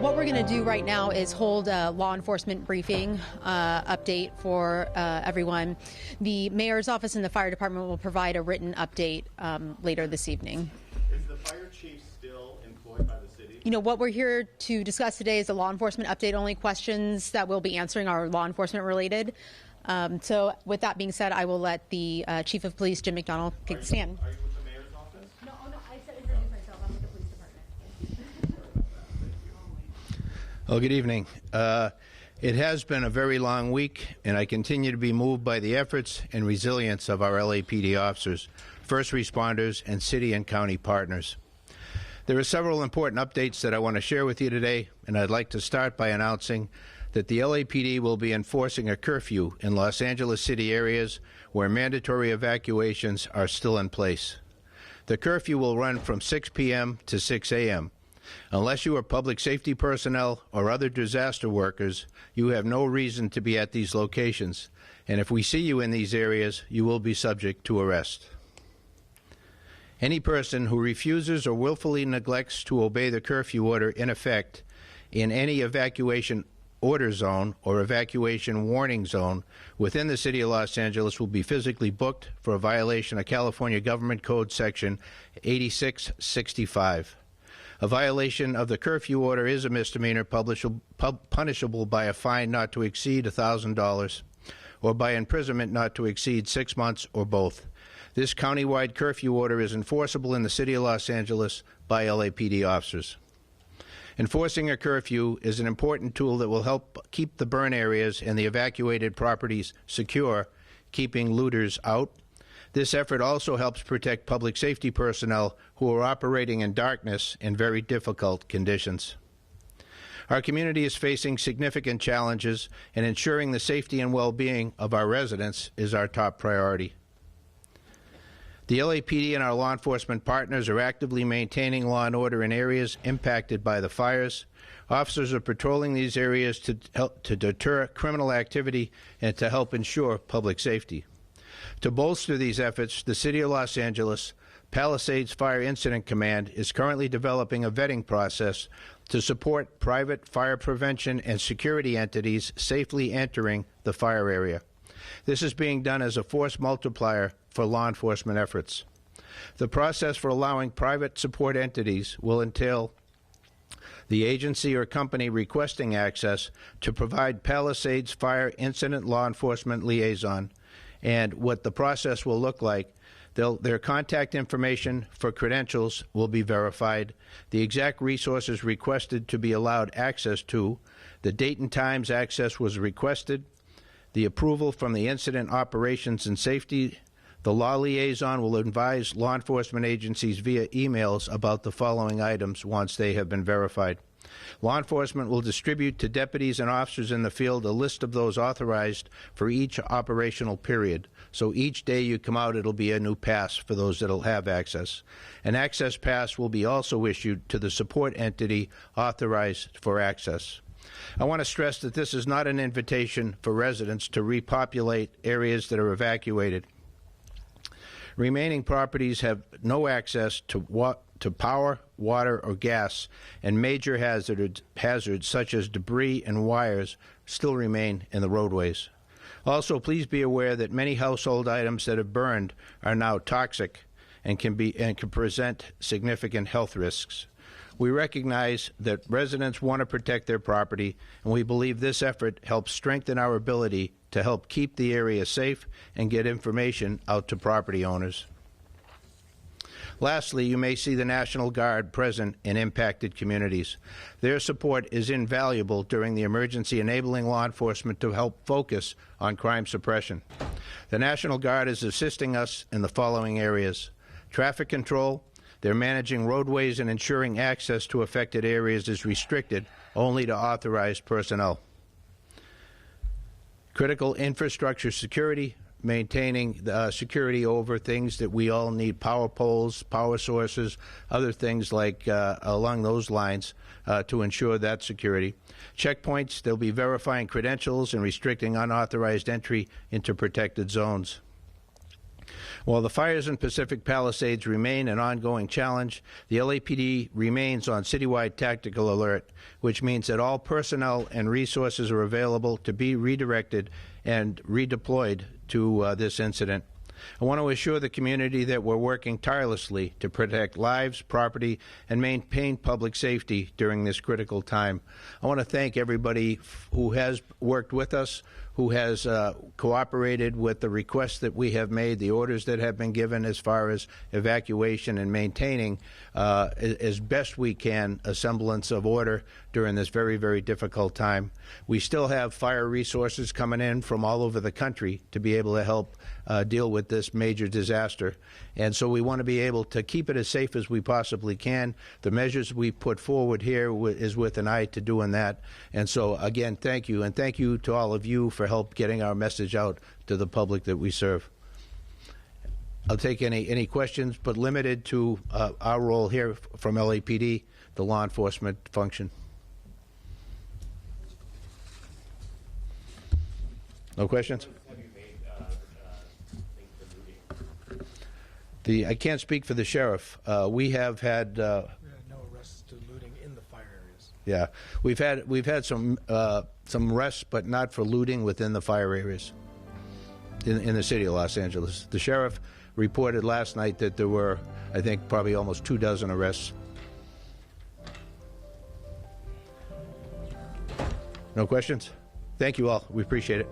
What we're going to do right now is hold a law enforcement briefing update for everyone. The mayor's office and the fire department will provide a written update later this evening. Is the fire chief still employed by the city? You know, what we're here to discuss today is a law enforcement update. Only questions that we'll be answering are law enforcement related. So with that being said, I will let the Chief of Police, Jim McDonald, take the stand. Are you with the mayor's office? No, I said introduce myself. I'm with the police department. Well, good evening. It has been a very long week, and I continue to be moved by the efforts and resilience of our LAPD officers, first responders, and city and county partners. There are several important updates that I want to share with you today, and I'd like to start by announcing that the LAPD will be enforcing a curfew in Los Angeles City areas where mandatory evacuations are still in place. The curfew will run from 6 p.m. to 6 a.m. Unless you are public safety personnel or other disaster workers, you have no reason to be at these locations, and if we see you in these areas, you will be subject to arrest. Any person who refuses or willfully neglects to obey the curfew order in effect in any evacuation order zone or evacuation warning zone within the City of Los Angeles will be physically booked for a violation of California Government Code Section 8665. A violation of the curfew order is a misdemeanor punishable by a fine not to exceed $1,000 or by imprisonment not to exceed 6 months or both. This countywide curfew order is enforceable in the City of Los Angeles by LAPD officers. Enforcing a curfew is an important tool that will help keep the burn areas and the evacuated properties secure, keeping looters out. This effort also helps protect public safety personnel who are operating in darkness in very difficult conditions. Our community is facing significant challenges, and ensuring the safety and well-being of our residents is our top priority. The LAPD and our law enforcement partners are actively maintaining law and order in areas impacted by the fires. Officers are patrolling these areas to deter criminal activity and to help ensure public safety. To bolster these efforts, the City of Los Angeles Palisades Fire Incident Command is currently developing a vetting process to support private fire prevention and security entities safely entering the fire area. This is being done as a force multiplier for law enforcement efforts. The process for allowing private support entities will entail the agency or company requesting access to provide Palisades Fire Incident Law Enforcement Liaison, and what the process will look like. Their contact information for credentials will be verified, the exact resources requested to be allowed access to, the date and times access was requested, the approval from the Incident Operations and Safety. The law liaison will advise law enforcement agencies via emails about the following items once they have been verified. Law enforcement will distribute to deputies and officers in the field a list of those authorized for each operational period. So each day you come out, it'll be a new pass for those that will have access. An access pass will be also issued to the support entity authorized for access. I want to stress that this is not an invitation for residents to repopulate areas that are evacuated. Remaining properties have no access to power, water, or gas, and major hazards such as debris and wires still remain in the roadways. Also, please be aware that many household items that have burned are now toxic and can present significant health risks. We recognize that residents want to protect their property, and we believe this effort helps strengthen our ability to help keep the area safe and get information out to property owners. Lastly, you may see the National Guard present in impacted communities. Their support is invaluable during the emergency, enabling law enforcement to help focus on crime suppression. The National Guard is assisting us in the following areas: traffic control. They're managing roadways and ensuring access to affected areas is restricted only to authorized personnel. Critical infrastructure security, maintaining the security over things that we all need, power poles, power sources, other things like along those lines to ensure that security. Checkpoints, they'll be verifying credentials and restricting unauthorized entry into protected zones. While the fires in Pacific Palisades remain an ongoing challenge, the LAPD remains on citywide tactical alert, which means that all personnel and resources are available to be redirected and redeployed to this incident. I want to assure the community that we're working tirelessly to protect lives, property, and maintain public safety during this critical time. I want to thank everybody who has worked with us, who has cooperated with the requests that we have made, the orders that have been given as far as evacuation and maintaining as best we can a semblance of order during this very, very difficult time. We still have fire resources coming in from all over the country to be able to help deal with this major disaster. And so we want to be able to keep it as safe as we possibly can. The measures we put forward here is with an eye to doing that. And so, again, thank you. And thank you to all of you for help getting our message out to the public that we serve. I'll take any questions, but limited to our role here from LAPD, the law enforcement function. No questions? I can't speak for the sheriff. We have had no arrests to looting in the fire areas. Yeah, we've had some arrests, but not for looting within the fire areas in the city of Los Angeles. The sheriff reported last night that there were, I think, probably almost 24 arrests. No questions? Thank you all. We appreciate it.